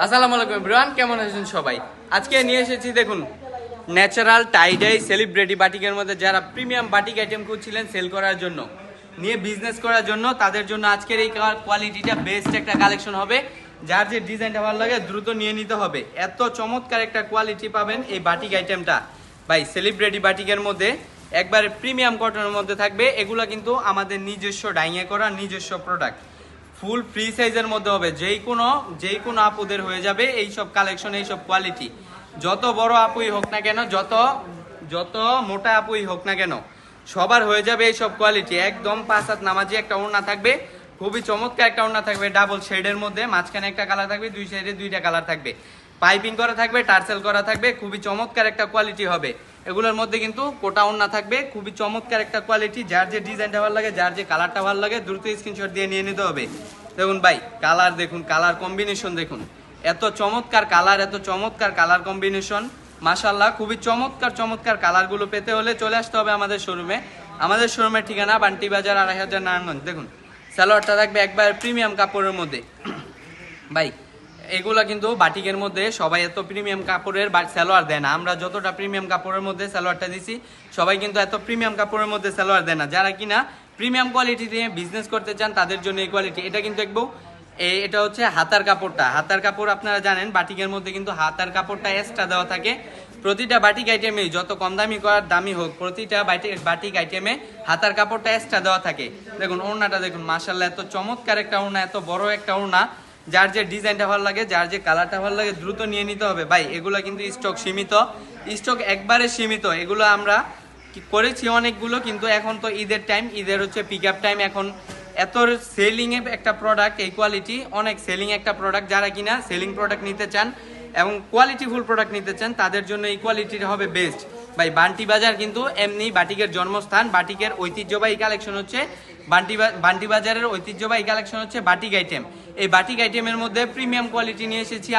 আসসালামু আলাইকুম এভরিওয়ান, কেমন আছেন সবাই? আজকে নিয়ে এসেছি দেখুন ন্যাচারাল টাইডাই সেলিব্রিটি বাটিকের মধ্যে যারা প্রিমিয়াম বাটিক আইটেম খুঁজছিলেন সেল করার জন্য, নিয়ে বিজনেস করার জন্য, তাদের জন্য আজকের এই কোয়ালিটিটা বেস্ট একটা কালেকশন হবে। যার যে ডিজাইনটা ভালো লাগে দ্রুত নিয়ে নিতে হবে। এত চমৎকার একটা কোয়ালিটি পাবেন এই বাটিক আইটেমটা ভাই, সেলিব্রিটি বাটিকের মধ্যে একবারে প্রিমিয়াম কটনের মধ্যে থাকবে। এগুলা কিন্তু আমাদের নিজস্ব ডাইংয়ে করা নিজস্ব প্রোডাক্ট, ফুল ফ্রি সাইজের মধ্যে হবে। যেই কোনো আপুদের হয়ে যাবে এইসব কালেকশন, এইসব কোয়ালিটি। যত বড় আপুই হোক না কেন, যত মোটা আপুই হোক না কেন, সবার হয়ে যাবে এইসব কোয়ালিটি। একদম 5 হাত নামাজি একটা ওড়না থাকবে, খুবই চমৎকার একটা ওড়না থাকবে, ডাবল শেডের মধ্যে, মাঝখানে একটা কালার থাকবে, দুই সাইডে দুইটা কালার থাকবে, পাইপিং করা থাকবে, টার্সেল করা থাকবে, খুবই চমৎকার একটা কোয়ালিটি হবে। এগুলোর মধ্যে কিন্তু কোটা ওড়না থাকবে, খুবই চমৎকার একটা কোয়ালিটি। যার যে ডিজাইনটা ভালো লাগে, যার যে কালারটা ভালো লাগে, দ্রুত স্ক্রিনশট দিয়ে নিয়ে নিতে হবে। দেখুন ভাই, কালার দেখুন, কালার কম্বিনেশন দেখুন, এত চমৎকার কালার, এত চমৎকার কালার কম্বিনেশন, মাশাআল্লাহ। খুবই চমৎকার চমৎকার কালারগুলো পেতে হলে চলে আসতে হবে আমাদের শোরুমে। আমাদের শোরুমের ঠিকানা বান্টি বাজার 2500 নারায়ণগঞ্জ। দেখুন সালোয়ারটা থাকবে একবার প্রিমিয়াম কাপড়ের মধ্যে ভাই। এগুলা কিন্তু বাটিকের মধ্যে সবাই এত প্রিমিয়াম কাপড়ের সালোয়ার দেয় না। আমরা যতটা প্রিমিয়াম কাপড়ের মধ্যে সালোয়ারটা দিছি, সবাই কিন্তু এত প্রিমিয়াম কাপড়ের মধ্যে সালোয়ার দেয় না। যারা কিনা প্রিমিয়াম কোয়ালিটি নিয়ে বিজনেস করতে চান তাদের জন্য এই কোয়ালিটি। এটা কিন্তু দেখবো এটা হচ্ছে হাতার কাপড়টা। হাতার কাপড় আপনারা জানেন বাটিকের মধ্যে কিন্তু হাতার কাপড়টা এক্সট্রা দেওয়া থাকে। প্রতিটা বাটিক আইটেমে যত কম দামি করার দামি হোক, প্রতিটা বাটিক আইটেমে হাতার কাপড়টা এক্সট্রা দেওয়া থাকে। দেখুন ওড়নাটা দেখুন, মাশাআল্লাহ, এত চমৎকার একটা ওড়না, এত বড় একটা ওড়না। যার যে ডিজাইনটা ভালো লাগে, যার যে কালারটা ভালো লাগে, দ্রুত নিয়ে নিতে হবে ভাই। এগুলো কিন্তু স্টক সীমিত, স্টক একবারে সীমিত। এগুলো আমরা করেছি অনেকগুলো, কিন্তু এখন তো ঈদের টাইম, ঈদের হচ্ছে পিক আপ টাইম। এখন এত সেলিং এ একটা প্রোডাক্ট, এই কোয়ালিটি অনেক সেলিং একটা প্রোডাক্ট। যারা কিনা সেলিং প্রোডাক্ট নিতে চান এবং কোয়ালিটিফুল প্রোডাক্ট নিতে চান তাদের জন্য এই কোয়ালিটিটা হবে বেস্ট ভাই। বান্টি বাজার কিন্তু এমনি বাটিকের জন্মস্থান, বাটিকের ঐতিহ্যবাহী কালেকশন হচ্ছে বান্টি বাজারের ঐতিহ্যবাহী কালেকশন হচ্ছে বাটিক আইটেম। এই বাটিক আইটেমের মধ্যে প্রিমিয়াম কোয়ালিটি নিয়ে এসেছি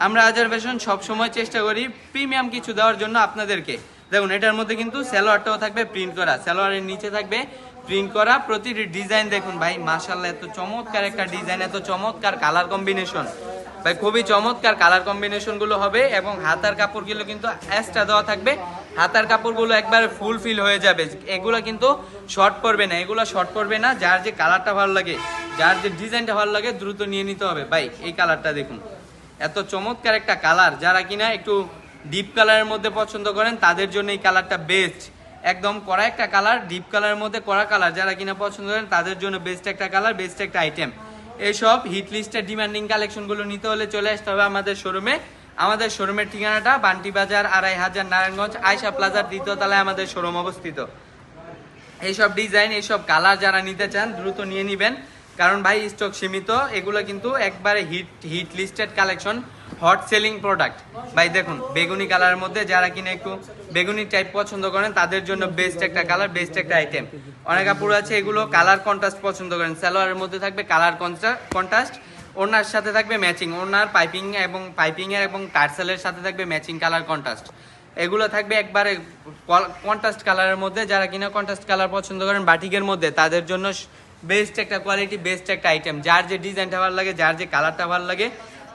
আমরা আজার ফ্যাশন সবসময় চেষ্টা করি প্রিমিয়াম কিছু দেওয়ার জন্য আপনাদেরকে। দেখুন এটার মধ্যে কিন্তু সালোয়ারটাও থাকবে প্রিন্ট করা, সালোয়ারের নিচে থাকবে প্রিন্ট করা। প্রতিটি ডিজাইন দেখুন ভাই, মাশাআল্লাহ, এত চমৎকার একটা ডিজাইন, এত চমৎকার কালার কম্বিনেশন ভাই, খুবই চমৎকার কালার কম্বিনেশন গুলো হবে। এবং হাতার কাপড়গুলো কিন্তু এক্সট্রা দেওয়া থাকবে। হাতার কাপড়গুলো একবার ফুল ফিল হয়ে যাবে। এগুলো কিন্তু শর্ট পড়বে না, এগুলো শর্ট পড়বে না। যার যে কালারটা ভালো লাগে, যার যে ডিজাইনটা ভালো লাগে, দ্রুত নিয়ে নিতে হবে ভাই। এই কালারটা দেখুন, এত চমৎকার একটা কালার। যারা কিনা একটু ডিপ কালারের মধ্যে পছন্দ করেন তাদের জন্য এই কালারটা বেস্ট। একদম কড়া একটা কালার, ডিপ কালারের মধ্যে কড়া কালার, যারা কিনা পছন্দ করেন তাদের জন্য বেস্ট একটা কালার, বেস্ট একটা আইটেম। এইসব হিট লিস্টের ডিমান্ডিং কালেকশনগুলো নিতে হলে চলে আসতে হবে আমাদের শোরুমে। আমাদের শোরুমের ঠিকানাটা বান্টি বাজার 2500 নারায়ণগঞ্জ, আয়শা প্লাজার 2য় তলায় আমাদের শোরুম অবস্থিত। এইসব ডিজাইন, এইসব কালার যারা নিতে চান দ্রুত নিয়ে নেবেন, কারণ ভাই স্টক সীমিত। এগুলো কিন্তু একবারে hit listed collection, hot selling product ভাই। দেখুন বেগুনি কালারের মধ্যে, যারা কিনা একটু বেগুনি টাইপ পছন্দ করেন তাদের জন্য বেস্ট একটা কালার, বেস্ট একটা আইটেম। অনেক আপুর আছে এগুলো কালার কন্ট্রাস্ট পছন্দ করেন, সালোয়ারের মধ্যে থাকবে কালার কন্ট্রাস্ট, ওড়নার সাথে থাকবে ম্যাচিং, ওড়নার পাইপিং এর এবং টার্সেলের সাথে থাকবে ম্যাচিং কালার কন্ট্রাস্ট। এগুলো থাকবে একবারে কন্ট্রাস্ট কালারের মধ্যে। যারা কিনা কন্ট্রাস্ট কালার পছন্দ করেন বাটিকের মধ্যে তাদের জন্য বেস্ট একটা কোয়ালিটি, বেস্ট একটা আইটেম। যার যে ডিজাইনটা ভালো লাগে, যার যে কালারটা ভালো লাগে,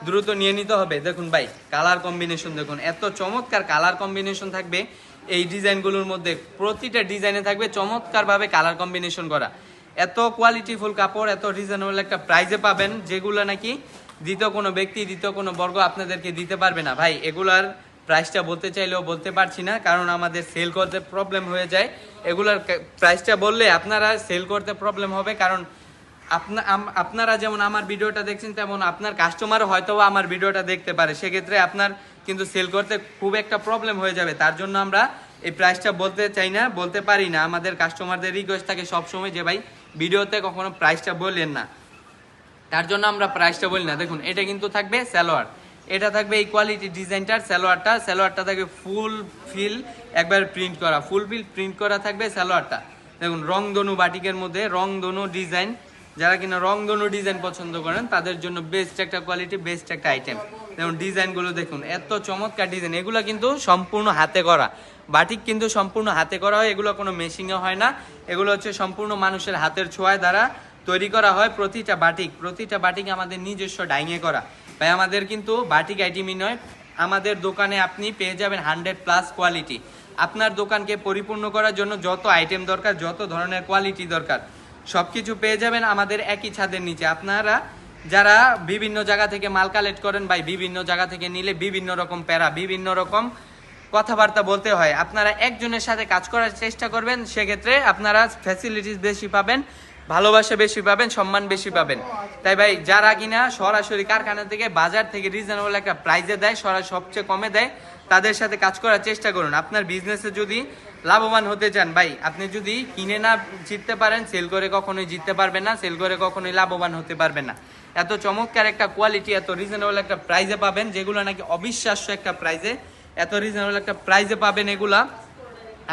দ্রুত নিয়ে নিতে হবে। দেখুন ভাই কালার কম্বিনেশন দেখুন, এত চমৎকার কালার কম্বিনেশন থাকবে এই ডিজাইনগুলোর মধ্যে। প্রতিটা ডিজাইনে থাকবে চমৎকারভাবে কালার কম্বিনেশন করা। এত কোয়ালিটিফুল কাপড়, এত রিজনেবল একটা প্রাইসে পাবেন, যেগুলো নাকি দ্বিতীয় কোনো ব্যক্তি, দ্বিতীয় কোনো বর্গ আপনাদেরকে দিতে পারবে না ভাই। এগুলার প্রাইসটা বলতে চাইলেও বলতে পারছি না, কারণ আমাদের সেল করতে প্রবলেম হয়ে যায়। এগুলার প্রাইসটা বললে আপনারা সেল করতে প্রবলেম হবে, কারণ আপনারা যেমন আমার ভিডিওটা দেখছেন, তেমন আপনার কাস্টমারও হয়তো আমার ভিডিওটা দেখতে পারে। সেক্ষেত্রে আপনার কিন্তু সেল করতে খুব একটা প্রবলেম হয়ে যাবে। তার জন্য আমরা এই প্রাইসটা বলতে চাই না, বলতে পারি না। আমাদের কাস্টমারদের রিকোয়েস্ট থাকে সবসময় যে ভাই ভিডিওতে কখনো প্রাইসটা বললেন না, তার জন্য আমরা প্রাইসটা বলি না। দেখুন এটা কিন্তু থাকবে সালোয়ার, এটা থাকবে এই কোয়ালিটি ডিজাইনটার সালোয়ারটা থাকবে ফুল ফিল একবার প্রিন্ট করা, ফুল ফিল প্রিন্ট করা থাকবে সালোয়ারটা। দেখুন রংধনু বাটিকের মধ্যে রংধনু ডিজাইন, যারা কিনা রংধনু ডিজাইন পছন্দ করেন তাদের জন্য বেস্ট একটা কোয়ালিটি, বেস্ট একটা আইটেম। দেখুন ডিজাইনগুলো দেখুন, এত চমৎকার ডিজাইন। এগুলো কিন্তু সম্পূর্ণ হাতে করা বাটিক, কিন্তু সম্পূর্ণ হাতে করা হয়। এগুলো কোনো মেশিংয়ে হয় না, এগুলো হচ্ছে সম্পূর্ণ মানুষের হাতের ছোঁয়ায় দ্বারা তৈরি করা হয়। প্রতিটা বাটিক আমাদের নিজস্ব ডাইংয়ে করা। ভাই আমাদের কিন্তু বাটিক আইটেমই নয়, আমাদের দোকানে আপনি পেয়ে যাবেন 100+ কোয়ালিটি। আপনার দোকানকে পরিপূর্ণ করার জন্য যত আইটেম দরকার, যত ধরনের কোয়ালিটি দরকার, সব কিছু পেয়ে যাবেন আমাদের একই ছাদের নিচে। আপনারা যারা বিভিন্ন জায়গা থেকে মাল কালেক্ট করেন ভাই, বিভিন্ন জায়গা থেকে নিলে বিভিন্ন রকম প্যারা, বিভিন্ন রকম কথাবার্তা বলতে হয়। আপনারা একজনের সাথে কাজ করার চেষ্টা করবেন, সেক্ষেত্রে আপনারা ফ্যাসিলিটিস বেশি পাবেন, ভালোবাসা বেশি পাবেন, সম্মান বেশি পাবেন। তাই ভাই যারা কিনা সরাসরি কারখানা থেকে বাজার থেকে রিজনেবল একটা প্রাইসে দেয়, সবচেয়ে কমে দেয়, তাদের সাথে কাজ করার চেষ্টা করুন। আপনার বিজনেসে যদি লাভবান হতে চান ভাই, আপনি যদি কিনে না জিততে পারেন, সেল করে কখনোই জিততে পারবেন না, সেল করে কখনোই লাভবান হতে পারবেন না। এত চমৎকার একটা কোয়ালিটি, এত রিজনেবল একটা প্রাইসে পাবেন, যেগুলো নাকি অবিশ্বাস্য একটা প্রাইসে, এত রিজনেবল একটা প্রাইসে পাবেন, এগুলা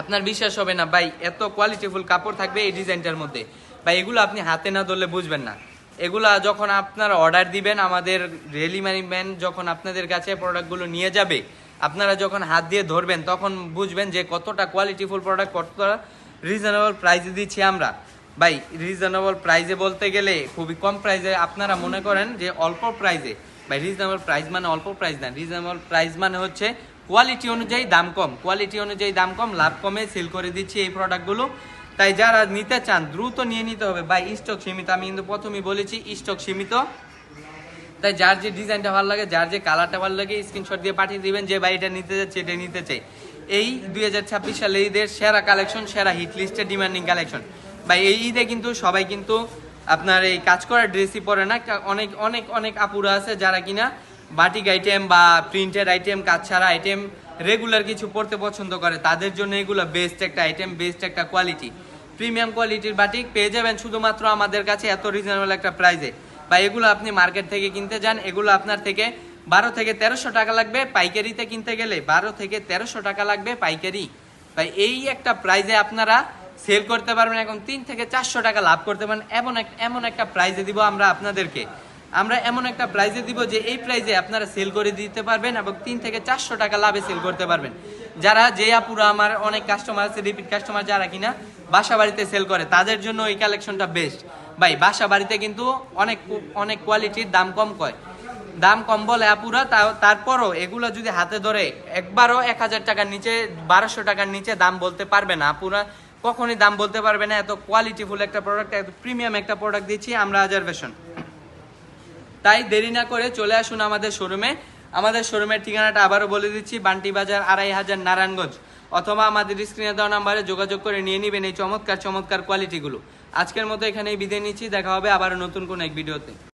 আপনার বিশ্বাস হবে না ভাই। এত কোয়ালিটিফুল কাপড় থাকবে এই ডিজাইনটার মধ্যে ভাই, এগুলো আপনি হাতে না ধরলে বুঝবেন না। এগুলা যখন আপনারা অর্ডার দিবেন, আমাদের ডেলিভারি ম্যান যখন আপনাদের কাছে প্রোডাক্টগুলো নিয়ে যাবে, আপনারা যখন হাত দিয়ে ধরবেন, তখন বুঝবেন যে কতটা কোয়ালিটিফুল প্রোডাক্ট, কতটা রিজনেবল প্রাইসে দিচ্ছি আমরা ভাই। রিজনেবল প্রাইসে বলতে গেলে খুবই কম প্রাইসে, আপনারা মনে করেন যে অল্প প্রাইসে ভাই। রিজনেবল প্রাইস মানে অল্প প্রাইস না, রিজনেবল প্রাইস মানে হচ্ছে কোয়ালিটি অনুযায়ী দাম কম, কোয়ালিটি অনুযায়ী দাম কম, লাভ কমে সেল করে দিচ্ছি এই প্রোডাক্টগুলো। তাই যারা নিতে চান দ্রুত নিয়ে নিতে হবে ভাই, স্টক সীমিত। আমি কিন্তু প্রথমেই বলেছি স্টক সীমিত। তাই যার যে ডিজাইনটা ভালো লাগে, যার যে কালারটা ভালো লাগে, স্ক্রিনশট দিয়ে পাঠিয়ে দিবেন যে ভাই এটা নিতে যাচ্ছে, এটা নিতে চাই। এই 2026 সালে ঈদের সেরা কালেকশন, সেরা হিট লিস্টের ডিমান্ডিং কালেকশন ভাই। এই ঈদে কিন্তু সবাই কিন্তু আপনার এই কাজ করার ড্রেসই পরে না। অনেক অনেক অনেক আপুরা আছে যারা কিনা বাটিক আইটেম বা প্রিন্টেড আইটেম, কাজ ছাড়া আইটেম, রেগুলার কিছু পরতে পছন্দ করে। তাদের জন্য এগুলো বেস্ট একটা আইটেম, বেস্ট একটা কোয়ালিটি, প্রিমিয়াম কোয়ালিটির বাটিক পেয়ে যাবেন শুধুমাত্র আমাদের কাছে এত রিজনেবল একটা প্রাইসে। বা এগুলো আপনি মার্কেট থেকে কিনতে যান, এগুলো আপনার থেকে 12 থেকে 1300 টাকা লাগবে পাইকারিতে কিনতে গেলে, 12 থেকে 1300 টাকা লাগবে পাইকারি ভাই। এই একটা প্রাইসে আপনারা সেল করতে পারবেন, এখন 3 থেকে 400 টাকা লাভ করতে পারেন। এমন একটা প্রাইসে দিব আমরা আপনাদেরকে, আমরা এমন একটা প্রাইসে দিব যে এই প্রাইসে আপনারা সেল করে দিতে পারবেন এবং 3 থেকে 400 টাকা লাভে সেল করতে পারবেন। যারা যে আপুরা, আমার অনেক কাস্টমার আছে, রিপিট কাস্টমার, যারা কিনা বাসা বাড়িতে সেল করে, তাদের জন্য এই কালেকশনটা বেস্ট ভাই। বাসা বাড়িতে কিন্তু অনেক অনেক কোয়ালিটির দাম কম কয়, দাম কম বলে আপুরা, তারপরও এগুলো যদি হাতে ধরে একবারও 1000 টাকার নিচে, 1200 টাকার নিচে দাম বলতে পারবে না আপুরা, কখনই দাম বলতে পারবে না। এত কোয়ালিটিফুল একটা প্রোডাক্ট, এত প্রিমিয়াম একটা প্রোডাক্ট দিচ্ছি আমরা আজার ফ্যাশন। তাই দেরি না করে চলে আসুন আমাদের শোরুমে। আমাদের শোরুমের ঠিকানাটা আবারও বলে দিচ্ছি, বান্টি বাজার 2500 নারায়ণগঞ্জ, অথবা আমাদের স্ক্রিনে দেওয়া নাম্বারে যোগাযোগ করে নিয়ে নেবেন এই চমৎকার চমৎকার কোয়ালিটিগুলো। আজকের মতো এখানেই বিদায় নিচ্ছি, দেখা হবে আবারও নতুন কোনো এক ভিডিওতে।